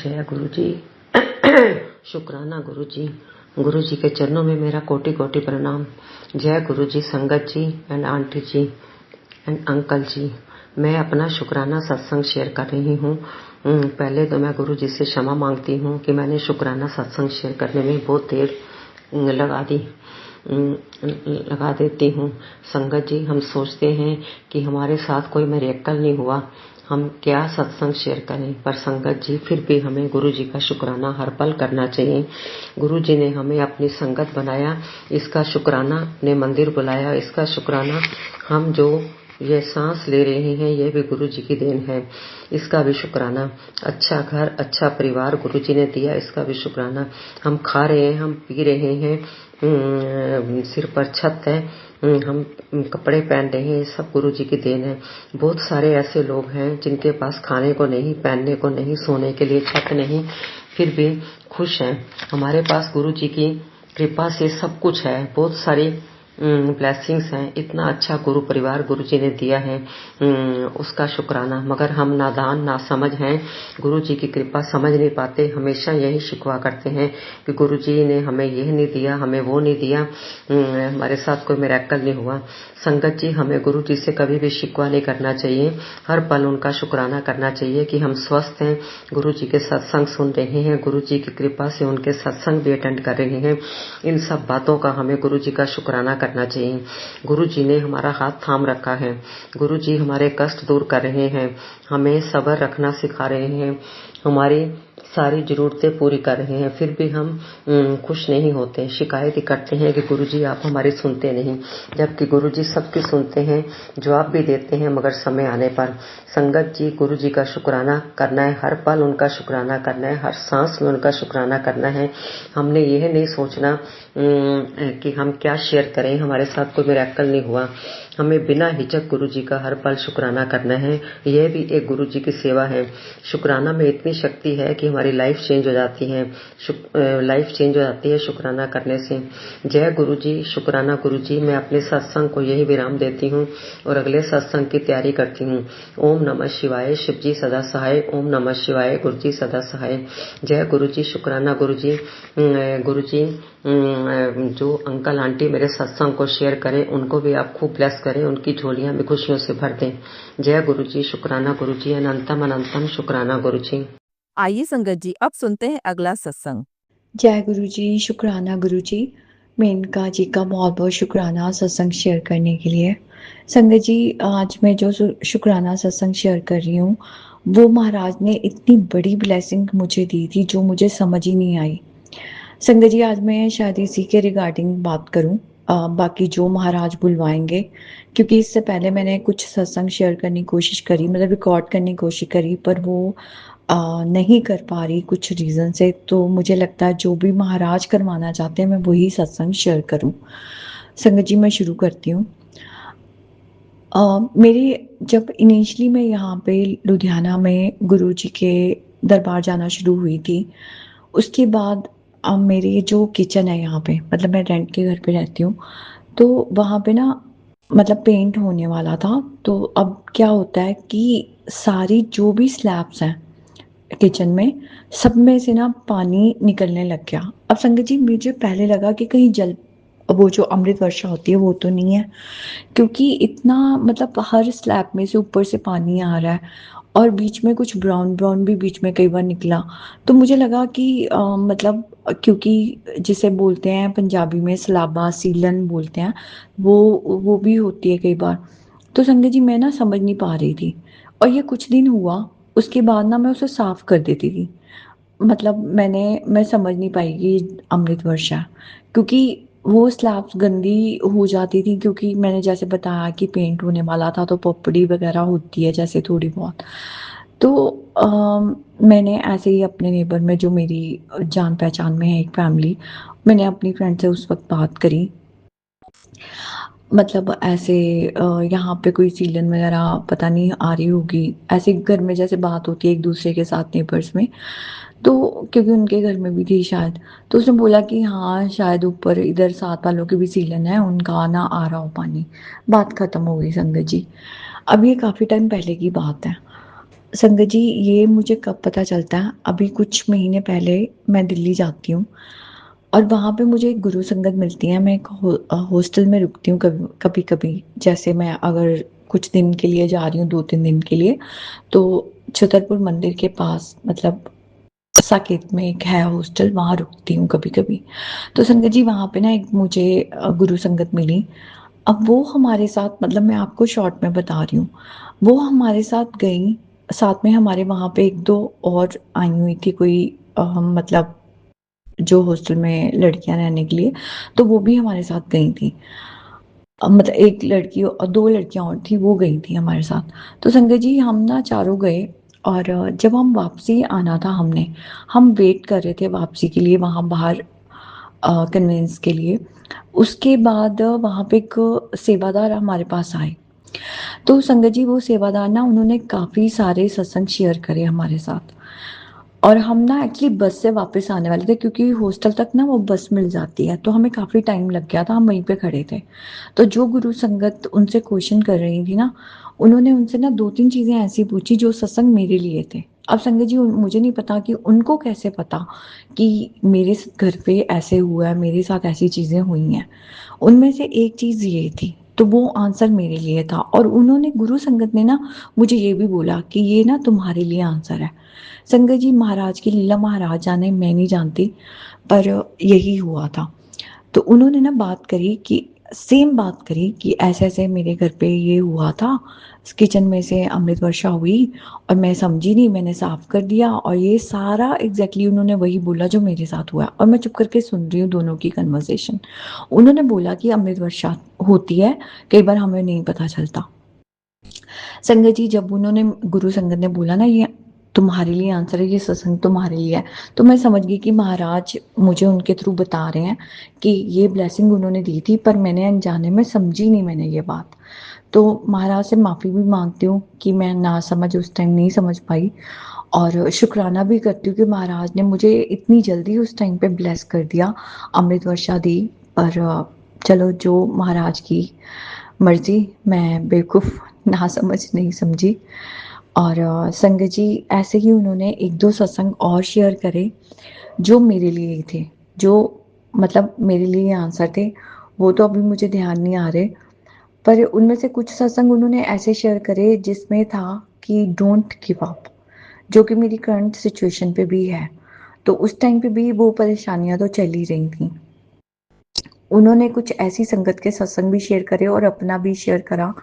जय गुरु जी। शुक्राना गुरु जी। गुरु जी के चरणों में मेरा कोटि कोटि प्रणाम। जय गुरु जी, संगत जी एंड आंटी जी एंड अंकल जी। मैं अपना शुक्राना सत्संग शेयर कर रही हूँ। पहले तो मैं गुरु जी से क्षमा मांगती हूँ कि मैंने शुक्राना सत्संग शेयर करने में बहुत देर लगा देती हूँ। संगत जी, हम सोचते हैं कि हमारे साथ कोई मिरेकल नहीं हुआ, हम क्या सत्संग शेयर करें। पर संगत जी, फिर भी हमें गुरु जी का शुक्राना हर पल करना चाहिए। गुरु जी ने हमें अपनी संगत बनाया, इसका शुक्राना, ने मंदिर बुलाया, इसका शुक्राना। हम जो ये सांस ले रहे हैं ये भी गुरु जी की देन है, इसका भी शुक्राना। अच्छा घर, अच्छा परिवार गुरु जी ने दिया, इसका भी शुक्राना। हम खा रहे हैं, हम पी रहे हैं, सिर पर छत है, हम कपड़े पहन रहे हैं, सब गुरु जी की देन है। बहुत सारे ऐसे लोग हैं जिनके पास खाने को नहीं, पहनने को नहीं, सोने के लिए छत नहीं, फिर भी खुश हैं। हमारे पास गुरु जी की कृपा से सब कुछ है, बहुत सारी ब्लेसिंग्स हैं। इतना अच्छा गुरु परिवार गुरु जी ने दिया है, उसका शुक्राना। मगर हम नादान ना समझ हैं, गुरु जी की कृपा समझ नहीं पाते। हमेशा यही शिकवा करते हैं कि गुरु जी ने हमें यह नहीं दिया, हमें वो नहीं दिया, हमारे साथ कोई मिरेकल नहीं हुआ। संगत जी, हमें गुरु जी से कभी भी शिकवा नहीं करना चाहिए, हर पल उनका शुक्राना करना चाहिए कि हम स्वस्थ हैं, गुरु जी के सत्संग सुन रहे हैं, गुरु जी की कृपा से उनके सत्संग भी अटेंड कर रहे हैं। इन सब बातों का हमें गुरु जी का शुक्राना करना चाहिए। गुरु जी ने हमारा हाथ थाम रखा है, गुरु जी हमारे कष्ट दूर कर रहे हैं, हमें सब्र रखना सिखा रहे हैं, हमारी सारी जरूरतें पूरी कर रहे हैं। फिर भी हम खुश नहीं होते, शिकायत ही करते हैं कि गुरु जी आप हमारी सुनते नहीं, जबकि गुरु जी सबकी सुनते हैं, जवाब भी देते हैं, मगर समय आने पर। संगत जी, गुरु जी का शुक्राना करना है, हर पल उनका शुक्राना करना है, हर सांस में उनका शुक्राना करना है। हमने यह नहीं सोचना कि हम क्या शेयर करें, हमारे साथ कोई मिरेकल नहीं हुआ। हमें बिना हिचक गुरु जी का हर पल शुक्राना करना है, यह भी एक गुरु जी की सेवा है। शुक्राना में इतनी शक्ति है कि हमारी लाइफ चेंज हो जाती है, लाइफ चेंज हो जाती है शुक्राना करने से। जय गुरु जी, शुक्राना गुरु जी। मैं अपने सत्संग को यही विराम देती हूँ और अगले सत्संग की तैयारी करती हूँ। ओम नमः शिवाय, शिव जी सदा सहाय। ओम नमः शिवाय, गुरु जी सदा सहाय। जय गुरु जी, शुक्राना गुरु जी। गुरु जी, जो अंकल आंटी मेरे सत्संग को शेयर करें, उनको भी आप खूब ब्लेस करें, उनकी झोलियां भी खुशियों से भर दें। जय गुरु जी, शुक्राना गुरु जी, अनंतम अनंतम शुक्राना गुरु जी। आइए संगत जी, अब सुनते हैं अगला सत्संग। जय गुरु जी, शुक्राना गुरु जी। मेनका जी का बहुत बहुत शुक्राना सत्संग शेयर करने के लिए। संगत जी, आज मैं जो शुक्राना सत्संग शेयर कर रही हूँ वो महाराज ने इतनी बड़ी ब्लेसिंग मुझे दी थी जो मुझे समझ ही नहीं आई। संगत जी, आज मैं शायद इसी के रिगार्डिंग बात करूं, बाकी जो महाराज बुलवाएंगे, क्योंकि इससे पहले मैंने कुछ सत्संग शेयर करने की कोशिश करी, मतलब रिकॉर्ड करने की कोशिश करी, पर वो नहीं कर पा रही कुछ रीज़न से। तो मुझे लगता है जो भी महाराज करवाना चाहते हैं मैं वही सत्संग शेयर करूं। संगत जी, मैं शुरू करती हूँ। मेरी जब इनिशियली मैं यहाँ पे लुधियाना में गुरु जी के दरबार जाना शुरू हुई थी, उसके बाद मेरी जो किचन है यहाँ पे, मतलब मैं रेंट के घर पे रहती हूँ, तो वहाँ पे ना मतलब पेंट होने वाला था। तो अब क्या होता है कि सारी जो भी स्लैब्स हैं किचन में, सब में से ना पानी निकलने लग गया। अब संगत जी, मुझे पहले लगा कि कहीं जल, वो जो अमृत वर्षा होती है वो तो नहीं है, क्योंकि इतना मतलब हर स्लैब में से ऊपर से पानी आ रहा है और बीच में कुछ ब्राउन ब्राउन भी बीच में कई बार निकला। तो मुझे लगा कि मतलब क्योंकि जिसे बोलते हैं पंजाबी में सलाबा सीलन बोलते हैं, वो भी होती है कई बार। तो संगत जी, मैं ना समझ नहीं पा रही थी, और ये कुछ दिन हुआ, उसके बाद ना मैं उसे साफ कर देती थी। मतलब मैं समझ नहीं पाई कि अमृत वर्षा, क्योंकि वो स्लैब्स गंदी हो जाती थी, क्योंकि मैंने जैसे बताया कि पेंट होने वाला था तो पपड़ी वगैरह होती है जैसे थोड़ी बहुत। तो मैंने ऐसे ही अपने नेबर में, जो मेरी जान पहचान में है एक फैमिली, मैंने अपनी फ्रेंड से उस वक्त बात करी, मतलब ऐसे यहाँ पे कोई सीलन वगैरह पता नहीं आ रही होगी, ऐसे घर में जैसे बात होती है एक दूसरे के साथ नेबर्स में। तो क्योंकि उनके घर में भी थी शायद, तो उसने बोला कि हाँ शायद ऊपर इधर साथ वालों के भी सीलन है, उनका ना आ रहा हो पानी। बात खत्म हो गई संगत जी। अब ये काफ़ी टाइम पहले की बात है। संगत जी, ये मुझे कब पता चलता है, अभी कुछ महीने पहले मैं दिल्ली जाती हूँ और वहाँ पे मुझे एक गुरु संगत मिलती है। मैं एक हॉस्टल में रुकती हूँ कभी-कभी। जैसे मैं अगर कुछ दिन के लिए जा रही हूँ, 2-3 दिन के लिए, तो छतरपुर मंदिर के पास मतलब साकेत में एक है हॉस्टल, वहाँ रुकती हूँ कभी-कभी। तो संगत जी वहाँ पे ना एक मुझे गुरु संगत मिली। अब वो हमारे साथ मतलब मैं आपको शॉर्ट में बता रही हूँ। वो हमारे साथ गई, साथ में हमारे वहाँ पे 1-2 और आई हुई थी कोई मतलब जो हॉस्टल में लड़कियाँ रहने के लिए, तो वो भी हमारे साथ गई थी। मतलब 1 लड़की और 2 लड़कियाँ और थी, वो गई थी हमारे साथ। तो संगत जी हम ना चारों गए और जब हम वापसी आना था हम वेट कर रहे थे वापसी के लिए वहाँ बाहर कन्वेंस के लिए। उसके बाद वहाँ पे एक सेवादार हमारे पास आए। तो संगत जी वो सेवादार ना उन्होंने काफ़ी सारे सत्संग शेयर करे हमारे साथ और हम ना एक्चुअली बस से वापस आने वाले थे क्योंकि हॉस्टल तक ना वो बस मिल जाती है, तो हमें काफ़ी टाइम लग गया था, हम वहीं पे खड़े थे। तो जो गुरु संगत उनसे क्वेश्चन कर रही थी ना, उन्होंने उनसे ना 2-3 चीज़ें ऐसी पूछी जो सत्संग मेरे लिए थे। अब संगत जी मुझे नहीं पता कि उनको कैसे पता कि मेरे घर पे ऐसे हुआ है, मेरे साथ ऐसी चीज़ें हुई हैं। उनमें से एक चीज़ ये थी, तो वो आंसर मेरे लिए था और उन्होंने गुरु संगत ने ना मुझे ये भी बोला कि ये ना तुम्हारे लिए आंसर है। संगत जी महाराज की लीला महाराज जाने, मैं नहीं जानती, पर यही हुआ था। तो उन्होंने ना बात करी कि सेम बात करी कि ऐसे-ऐसे मेरे घर पे ये हुआ था, किचन में से अमृत वर्षा हुई और मैं समझी नहीं, मैंने साफ कर दिया और ये सारा एग्ज़ैक्टली उन्होंने वही बोला जो मेरे साथ हुआ और मैं चुप करके सुन रही हूँ दोनों की कन्वर्सेशन। उन्होंने बोला कि अमृत वर्षा होती है, कई बार हमें नहीं पता चलता। संगत जी जब उन्होंने गुरु संगत ने बोला ना ये तुम्हारे लिए आंसर है, ये सत्संग तुम्हारे लिए है, तो मैं समझ गई कि महाराज मुझे उनके थ्रू बता रहे हैं कि ये ब्लेसिंग उन्होंने दी थी पर मैंने अनजाने में समझी नहीं मैंने ये बात। तो महाराज से माफ़ी भी माँगती हूँ कि मैं ना समझ उस टाइम नहीं समझ पाई और शुक्राना भी करती हूँ कि महाराज ने मुझे इतनी जल्दी उस टाइम पे ब्लेस कर दिया, अमृत वर्षा दी। पर चलो जो महाराज की मर्ज़ी, मैं बेवकूफ़ नासमझ नहीं समझी और संगत जी ऐसे ही उन्होंने 1-2 सत्संग और शेयर करे जो मेरे लिए ही थे, जो मतलब मेरे लिए आंसर थे, वो तो अभी मुझे ध्यान नहीं आ रहे, पर उनमें से कुछ सत्संग उन्होंने ऐसे शेयर करे जिसमें था कि डोंट गिव अप, जो कि मेरी करंट सिचुएशन पे भी है। तो उस टाइम पे भी वो परेशानियाँ तो चल ही रही थी। उन्होंने कुछ ऐसी संगत के सत्संग भी शेयर करे और अपना भी शेयर करा,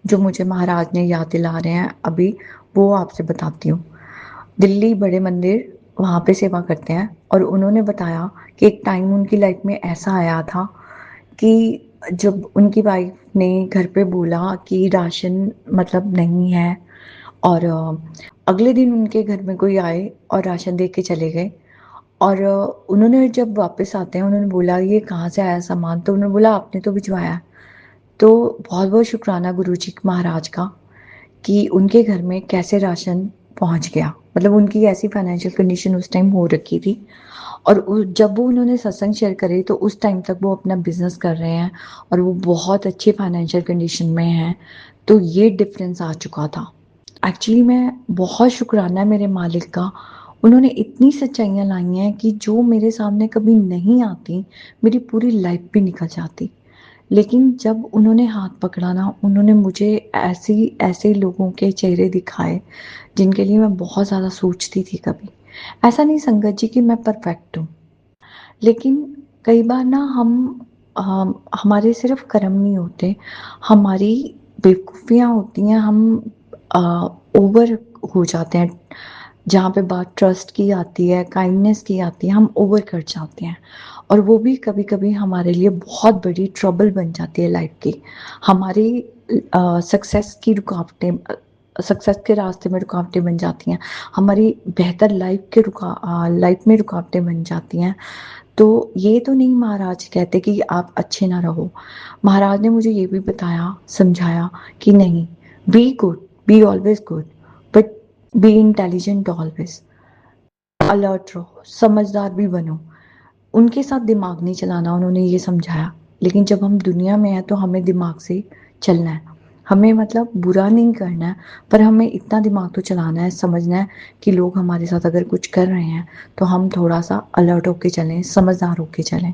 जो मुझे महाराज ने याद दिला रहे हैं अभी, वो आपसे बताती हूँ। दिल्ली बड़े मंदिर वहाँ पे सेवा करते हैं और उन्होंने बताया कि एक टाइम उनकी लाइफ में ऐसा आया था कि जब उनकी वाइफ ने घर पे बोला कि राशन मतलब नहीं है और अगले दिन उनके घर में कोई आए और राशन दे के चले गए और उन्होंने जब वापस आते हैं उन्होंने बोला ये कहाँ से आया सामान, तो उन्होंने बोला आपने तो भिजवाया। तो बहुत-बहुत शुक्राना गुरुजी महाराज का कि उनके घर में कैसे राशन पहुँच गया। मतलब उनकी ऐसी फाइनेंशियल कंडीशन उस टाइम हो रखी थी और जब वो उन्होंने सत्संग शेयर करे तो उस टाइम तक वो अपना बिज़नेस कर रहे हैं और वो बहुत अच्छी फाइनेंशियल कंडीशन में हैं। तो ये डिफ़रेंस आ चुका था। एक्चुअली मैं बहुत शुक्राना है मेरे मालिक का, उन्होंने इतनी सच्चाइयाँ लाई हैं कि जो मेरे सामने कभी नहीं आती, मेरी पूरी लाइफ़ भी निकल जाती। लेकिन जब उन्होंने हाथ पकड़ा ना, उन्होंने मुझे ऐसे लोगों के चेहरे दिखाए, जिनके लिए मैं बहुत ज़्यादा सोचती थी कभी। ऐसा नहीं संगत जी कि मैं परफेक्ट हूँ, लेकिन कई बार ना हमारे सिर्फ़ कर्म नहीं होते, हमारी बेवकूफ़ियाँ होती हैं, हम अ, ओवर हो जाते हैं। जहाँ पे बात ट्रस्ट की आती है, काइंडनेस की आती है, हम ओवर कर जाते हैं और वो भी कभी-कभी हमारे लिए बहुत बड़ी ट्रबल बन जाती है लाइफ़ की। हमारी सक्सेस की सक्सेस के रास्ते में रुकावटें बन जाती हैं, हमारी बेहतर लाइफ़ में रुकावटें बन जाती हैं। तो ये तो नहीं महाराज कहते कि आप अच्छे ना रहो। महाराज ने मुझे ये भी बताया, समझाया कि नहीं, be good, be always good, but be intelligent always. Alert रहो, समझदार भी बनो। उनके साथ दिमाग नहीं चलाना उन्होंने ये समझाया। लेकिन जब हम दुनिया में हैं तो हमें दिमाग से चलना है। हमें मतलब बुरा नहीं करना है, पर हमें इतना दिमाग तो चलाना है, समझना है कि लोग हमारे साथ अगर कुछ कर रहे हैं तो हम थोड़ा-सा अलर्ट होके चलें, समझदार होके चलें।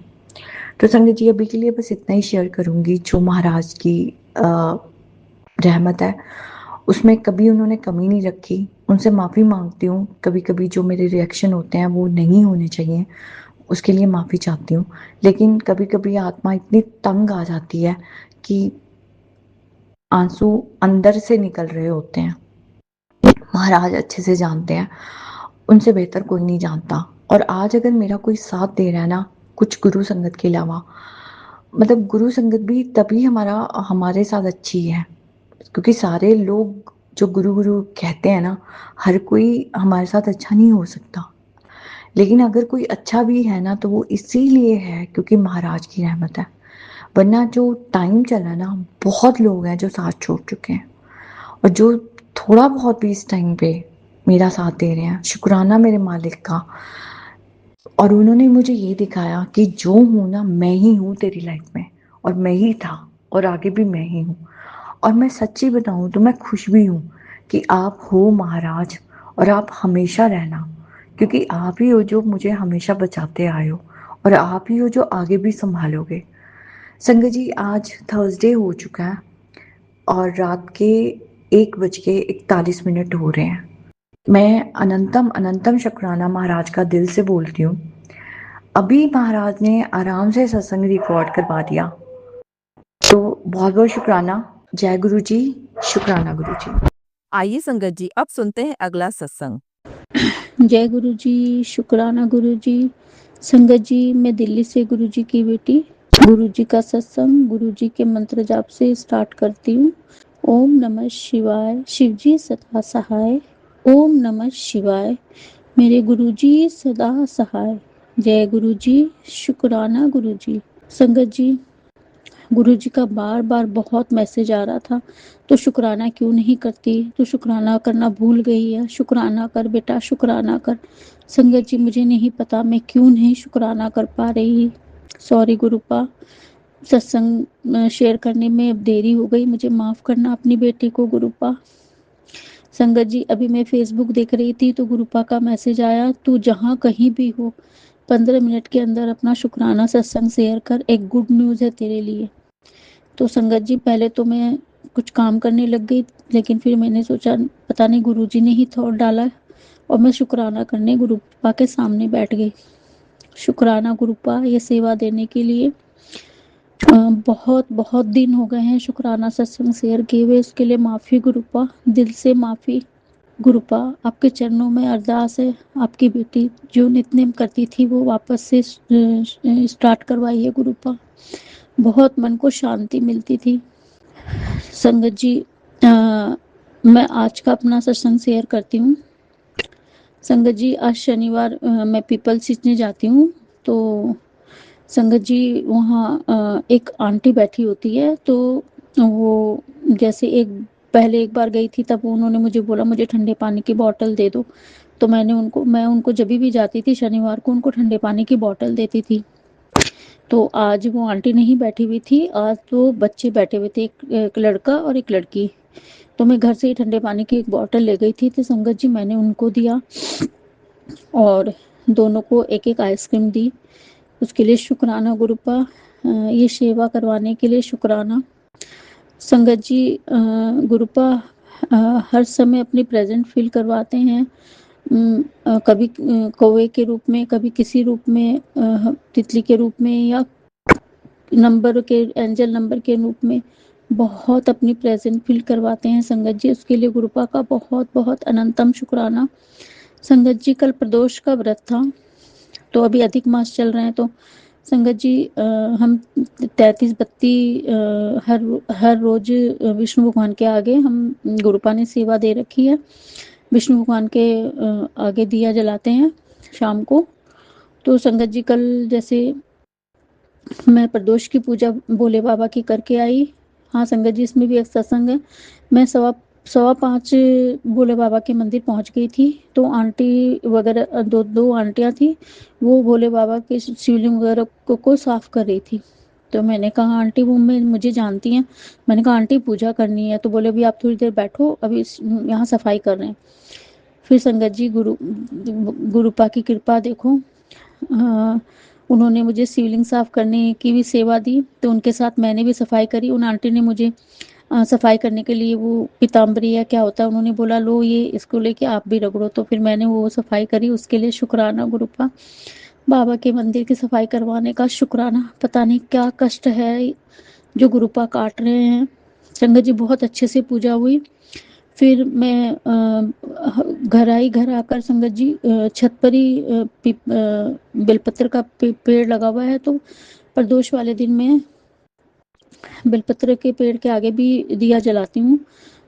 तो संगत जी अभी के लिए बस इतना ही शेयर करूँगी जो महाराज की अ, रहमत है, उसमें कभी उन्होंने कमी नहीं रखी। उनसे माफ़ी माँगती हूँ, कभी-कभी जो मेरे रिएक्शन होते हैं वो नहीं होने चाहिए, उसके लिए माफ़ी चाहती हूँ। लेकिन कभी-कभी आत्मा इतनी तंग आ जाती है कि आँसू अंदर से निकल रहे होते हैं। महाराज अच्छे से जानते हैं, उनसे बेहतर कोई नहीं जानता। और आज अगर मेरा कोई साथ दे रहा है ना, कुछ गुरु संगत के अलावा, मतलब गुरु संगत भी तभी हमारे साथ अच्छी है, क्योंकि सारे लोग जो गुरु-गुरु कहते हैं ना, हर कोई हमारे साथ अच्छा नहीं हो सकता। लेकिन अगर कोई अच्छा भी है ना, तो वो इसीलिए है क्योंकि महाराज की रहमत है। वरना जो टाइम चला ना, बहुत लोग हैं जो साथ छोड़ चुके हैं। और जो थोड़ा बहुत भी इस टाइम पे मेरा साथ दे रहे हैं, शुक्राना मेरे मालिक का। और उन्होंने मुझे ये दिखाया कि जो हूँ ना, मैं ही हूँ तेरी लाइफ में, और मैं ही था और आगे भी मैं ही हूँ। और मैं सच्ची बताऊँ तो मैं खुश भी हूँ कि आप हो महाराज, और आप हमेशा रहना, क्योंकि आप ही हो जो मुझे हमेशा बचाते आए हो, और आप ही हो जो आगे भी संभालोगे। संगत जी आज थर्सडे हो चुका है और रात के 1:41 हो रहे हैं। मैं अनंतम अनंतम शुक्राना महाराज का दिल से बोलती हूँ। अभी महाराज ने आराम से सत्संग रिकॉर्ड करवा दिया, तो बहुत बहुत शुक्राना। जय गुरु जी, शुक्राना गुरु जी। आइए संगत जी अब सुनते हैं अगला सत्संग। जय गुरु जी, शुक्राना गुरु जी। संगत जी, मैं दिल्ली से गुरु जी की बेटी गुरु जी का सत्संग गुरु जी के मंत्र जाप से स्टार्ट करती हूँ। ओम नमः शिवाय, शिव जी सदा सहाय। ओम नमः शिवाय, मेरे गुरु जी सदा सहाय। जय गुरु जी, शुक्राना गुरु जी। संगत जी, गुरु जी का बार बार बहुत मैसेज आ रहा था, तो शुक्राना क्यों नहीं करती, तो शुक्राना करना भूल गई है, शुक्राना कर बेटा, शुक्राना कर। संगत जी, मुझे नहीं पता मैं क्यों नहीं शुक्राना कर पा रही। सॉरी गुरुपा, सत्संग शेयर करने में अब देरी हो गई, मुझे माफ करना अपनी बेटी को गुरुपा। संगत जी, अभी मैं फेसबुक देख रही थी तो गुरुपा का मैसेज आया, तू जहाँ कहीं भी हो 15 मिनट के अंदर अपना शुक्राना सत्संग शेयर कर, एक गुड न्यूज़ है तेरे लिए। तो संगत जी, पहले तो मैं कुछ काम करने लग गई, लेकिन फिर मैंने सोचा पता नहीं गुरुजी ने ही थॉट डाला है, और मैं शुक्राना करने गुरुपा के सामने बैठ गई। शुक्राना गुरुपा, ये सेवा देने के लिए। बहुत बहुत दिन हो गए हैं शुक्राना सत्संग शेयर किए हुए, उसके लिए माफ़ी गुरुपा, दिल से माफ़ी गुरुपा। आपके चरणों में अरदास है, आपकी बेटी जो नित्य करती थी वो वापस से स्टार्ट करवाइए गुरुपा। बहुत मन को शांति मिलती थी। संगत जी, मैं आज का अपना सत्संग शेयर करती हूँ। संगत जी, आज शनिवार मैं पीपल सींचने जाती हूँ, तो संगत जी वहाँ एक आंटी बैठी होती है, तो वो जैसे पहले एक बार गई थी, तब उन्होंने मुझे बोला मुझे ठंडे पानी की बोतल दे दो, तो मैं उनको जब भी जाती थी शनिवार को उनको ठंडे पानी की बोतल देती थी। तो आज वो आंटी नहीं बैठी हुई थी, आज तो बच्चे बैठे हुए थे, एक लड़का और एक लड़की। तो मैं घर से ही ठंडे पानी की एक बोतल ले गई थी, तो संगत जी मैंने उनको दिया और दोनों को एक एक आइसक्रीम दी। उसके लिए शुक्राना गुरुपा, ये सेवा करवाने के लिए शुक्राना। संगत जी, गुरुपा हर समय अपनी प्रेजेंट फील करवाते हैं, कभी कौवे के रूप में, कभी किसी रूप में, तितली के रूप में, या नंबर के एंजल नंबर के रूप में बहुत अपनी प्रेजेंट फील करवाते हैं संगत जी। उसके लिए गुरुपा का बहुत बहुत अनंतम शुक्राना। संगत जी, कल प्रदोष का व्रत था, तो अभी अधिक मास चल रहे हैं, तो संगत जी हम 33 बत्ती हर रोज विष्णु भगवान के आगे हम गुरुपा ने सेवा दे रखी है, विष्णु भगवान के आगे दिया जलाते हैं शाम को। तो संगत जी, कल जैसे मैं प्रदोष की पूजा भोले बाबा की करके आई। हाँ संगत जी, इसमें भी एक सत्संग है। मैं 5:15 भोले बाबा के मंदिर पहुंच गई थी, तो आंटी वगैरह दो आंटियां थी, वो भोले बाबा के शिवलिंग वगैरह को साफ कर रही थी। तो मैंने कहा आंटी वो मुझे जानती हैं। मैंने कहा आंटी पूजा करनी है, तो बोले अभी आप थोड़ी देर बैठो, अभी यहाँ सफाई कर रहे हैं। फिर संगत जी गुरुपा की कृपा देखो, उन्होंने मुझे शिवलिंग साफ करने की भी सेवा दी, तो उनके साथ मैंने भी सफाई करी। उन आंटी ने मुझे सफाई करने के लिए वो पीताम्बरी या क्या होता है, उन्होंने बोला लो ये इसको लेके आप भी रगड़ो, तो फिर मैंने वो सफाई करी। उसके लिए शुक्राना गुरुपा। बाबा के मंदिर की सफाई करवाने का शुक्राना। पता नहीं क्या कष्ट है जो गुरुपा काट रहे हैं। संगत जी बहुत अच्छे से पूजा हुई। फिर मैं घर आई। घर आकर संगत जी छत पर ही बेलपत्र का पेड़ लगा हुआ है, तो प्रदोष वाले दिन मैं बेलपत्र के पेड़ के आगे भी दिया जलाती हूँ।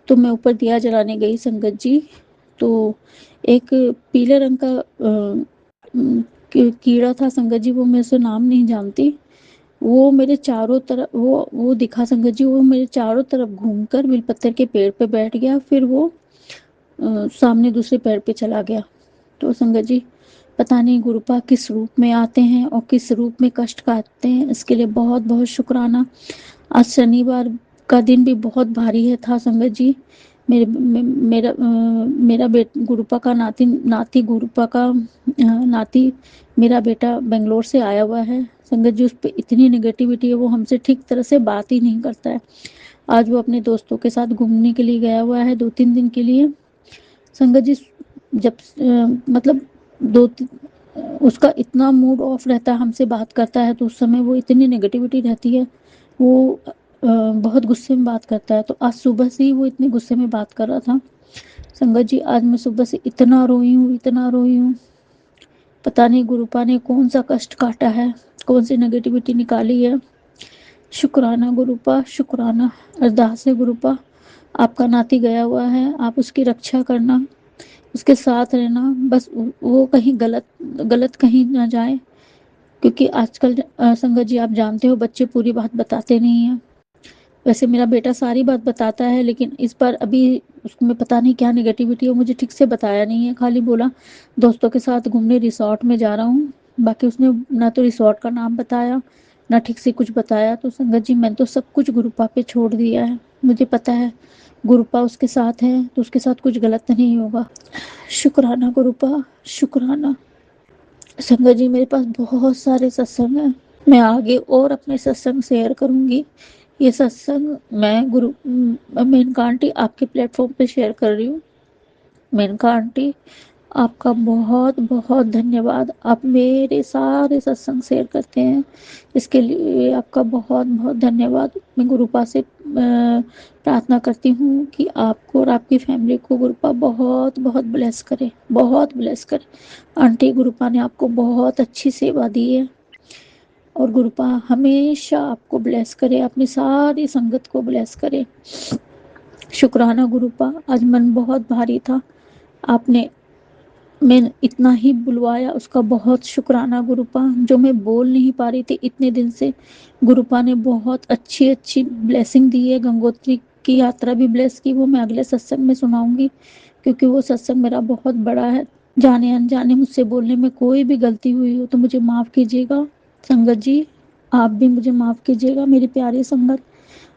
तो मैं ऊपर दिया जलाने गई संगत जी, तो एक पीले रंग का कीड़ा था संगत जी, वो मैं उसका नाम नहीं जानती। वो मेरे चारों तरफ वो दिखा संगत जी, वो मेरे चारों तरफ घूमकर बेलपत्र के पेड़ पे बैठ गया। फिर वो सामने दूसरे पेड़ पे चला गया। तो संगत जी पता नहीं गुरुपा किस रूप में आते हैं और किस रूप में कष्ट काटते हैं, इसके लिए बहुत बहुत शुक्राना। आज शनिवार का दिन भी बहुत भारी है था संगत जी। मेरा गुरुपा का नाती गुरुपा का नाती मेरा बेटा बेंगलोर से आया हुआ है संगत जी। उस पर इतनी नेगेटिविटी है, वो हमसे ठीक तरह से बात ही नहीं करता है। आज वो अपने दोस्तों के साथ घूमने के लिए गया हुआ है 2-3 दिन के लिए संगत जी। जब मतलब उसका इतना मूड ऑफ रहता है, हमसे बात करता है तो उस समय वो इतनी नेगेटिविटी रहती है, वो बहुत गुस्से में बात करता है। तो आज सुबह से ही वो इतने गुस्से में बात कर रहा था संगत जी। आज मैं सुबह से इतना रोई हूँ, इतना रोई हूँ। पता नहीं गुरुपा ने कौन सा कष्ट काटा है, कौन सी नेगेटिविटी निकाली है। शुक्राना गुरुपा, शुक्राना। अरदास है गुरुपा, आपका नाती गया हुआ है, आप उसकी रक्षा करना, उसके साथ रहना, बस वो कहीं गलत कहीं ना जाए। क्योंकि आजकल संगत जी आप जानते हो बच्चे पूरी बात बताते नहीं हैं। वैसे मेरा बेटा सारी बात बताता है, लेकिन इस बार अभी उसमें पता नहीं क्या नेगेटिविटी है, मुझे ठीक से बताया नहीं है। खाली बोला दोस्तों के साथ घूमने रिसोर्ट में जा रहा हूँ, बाकी उसने ना तो रिसोर्ट का नाम बताया ना ठीक से कुछ बताया। तो संगत जी मैंने तो सब कुछ गुरुपा पे छोड़ दिया है। मुझे पता है गुरुपा उसके साथ है तो उसके साथ कुछ गलत नहीं होगा। शुक्राना गुरुपा, शुक्राना। संगत जी मेरे पास बहुत सारे सत्संग हैं, मैं आगे और अपने सत्संग शेयर करूंगी। ये सत्संग मैं मेनका आंटी आपके प्लेटफॉर्म पे शेयर कर रही हूँ। मेनका आंटी आपका बहुत बहुत धन्यवाद, आप मेरे सारे सत्संग शेयर करते हैं, इसके लिए आपका बहुत बहुत धन्यवाद। मैं गुरुपा से प्रार्थना करती हूँ कि आपको और आपकी फैमिली को गुरुपा बहुत बहुत ब्लेस करे, बहुत ब्लेस करे। आंटी गुरुपा ने आपको बहुत अच्छी सेवा दी है और गुरुपा हमेशा आपको ब्लेस करे, अपनी सारी संगत को ब्लेस करे। शुक्राना गुरुपा, आज मन बहुत भारी था, आपने मैं इतना ही बुलवाया उसका बहुत शुक्राना गुरुपा। जो मैं बोल नहीं पा रही थी इतने दिन से, गुरुपा ने बहुत अच्छी अच्छी ब्लेसिंग दी है। गंगोत्री की यात्रा भी ब्लेस की, वो मैं अगले सत्संग में सुनाऊंगी, क्योंकि वो सत्संग मेरा बहुत बड़ा है। जाने अनजाने मुझसे बोलने में कोई भी गलती हुई हो तो मुझे माफ़ कीजिएगा संगत जी, आप भी मुझे माफ़ कीजिएगा। मेरी प्यारी संगत,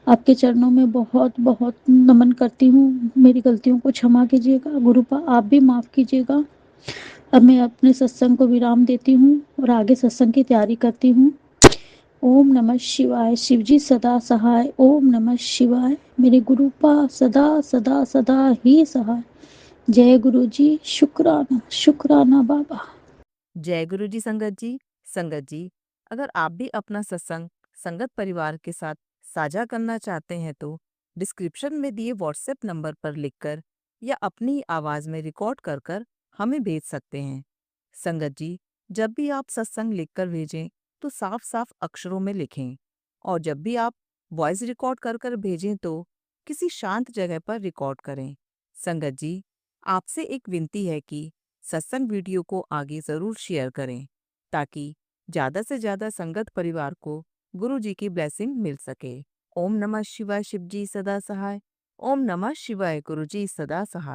आपके चरणों में बहुत बहुत नमन करती हूँ, मेरी गलतियों को क्षमा कीजिएगा। गुरुपा आप भी माफ़ कीजिएगा। अब मैं अपने सत्संग को विराम देती हूँ और आगे सत्संग की तैयारी करती हूँ। ओम नमः शिवाय। शिवजी सदा सहाय। ओम नमः शिवाय। मेरे गुरुपा सदा सदा सदा ही सहाय। जय गुरु जी। शुक्राना, शुक्राना बाबा। जय गुरु जी संगत जी। संगत जी, अगर आप भी अपना सत्संग संगत परिवार के साथ साझा करना चाहते हैं तो डिस्क्रिप्शन में दिए व्हाट्सएप नंबर पर लिखकर या अपनी आवाज में रिकॉर्ड कर कर हमें भेज सकते हैं। संगत जी, जब भी आप सत्संग लिखकर भेजें तो साफ साफ अक्षरों में लिखें, और जब भी आप वॉइस रिकॉर्ड कर कर भेजें तो किसी शांत जगह पर रिकॉर्ड करें। संगत जी, आपसे एक विनती है कि सत्संग वीडियो को आगे जरूर शेयर करें, ताकि ज्यादा से ज्यादा संगत परिवार को गुरु जी की ब्लेसिंग मिल सके। ओम नमः शिवाय। शिव जी सदा सहाय। ओम नमः शिवाय। गुरु जी सदा सहाय।